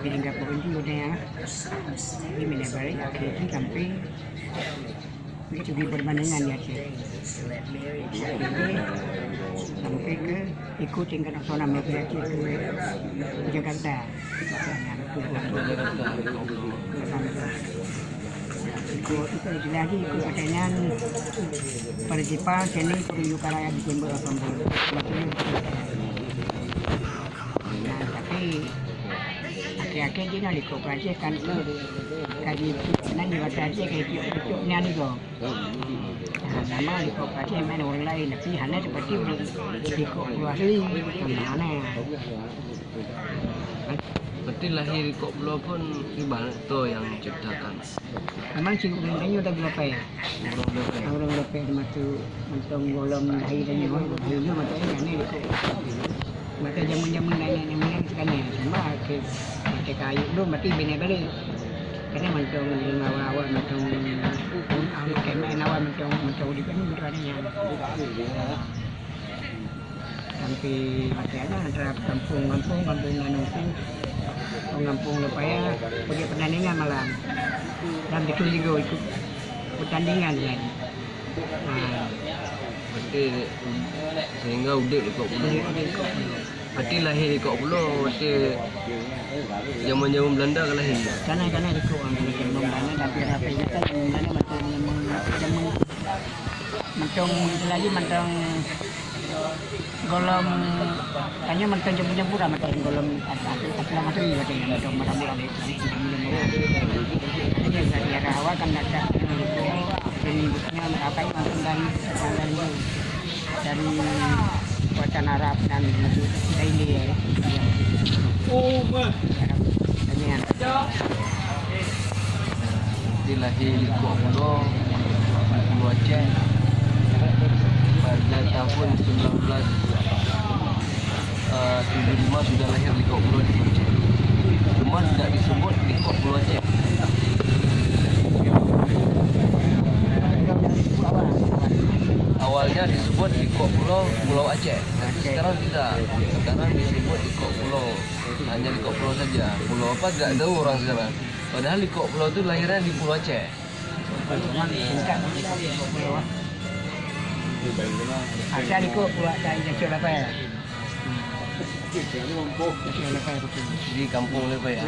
Hingga pengunjung yang ini menyebabkan akhirnya sampai itu di perbandingan ya sih. Sampai ke ikut tingkat nasional mereka ke Jakarta. Ikut itu lagi ikut pertanyaan prinsipal seni pertunjukan rakyat di Jember 80. Nah, tapi akhir-akhir dia nak ikut Perancis kan kaji nanti baca aja kayak cucuknya ni kok. Nama ikut Perancis main orang lain tapi hanya seperti ikut luar negeri mana. Berarti lahir di Kok Pulau pun ibarat tu yang menciptakan. Memang cikgu ini udah berapa ya? Orang berapa masuk mentong golong lahir dan nyawa itu macamnya ni ikut. Maka jamun-jamun nenek-nenek sekarang cuma ke kayu dulu mati bina balik. Karena mentong awal mentong kayak awal mentong di sini berani. Sampai macamnya antara kampung Lepaya pergi pertandingan malam. Dan itu juga ikut pertandingan kan. Nah, berarti sehingga udah di Kok Pulau. Berarti lahir di Kok Pulau, berarti zaman-zaman Belanda kan lahir. Karena ikut orang Belanda tapi apa kita Belanda mentong lagi mentong golong hanya mentong jemput lah mentong golong atas macam ni macam mentong murah-murah hanya dari awal kan ada bentuknya apa yang langsung dari buatan Arab dan Daily Berarti lahir di Kok Pulau, Pulau Aceh pada tahun 1975 sudah lahir di Kok Pulau Aceh. Cuma tidak disebut di Kok Pulau Aceh. Awalnya disebut di Kok Pulau Pulau Aceh, tapi sekarang tidak. Sekarang disebut di Kok Pulau, hanya di Kok Pulau saja. Pulau apa tidak tahu orang sekarang. Padahal di Kok Pulau itu lahirnya di Pulau Aceh. Asal ikut pula dari Jacul apa ya? Di kampung Lepaya.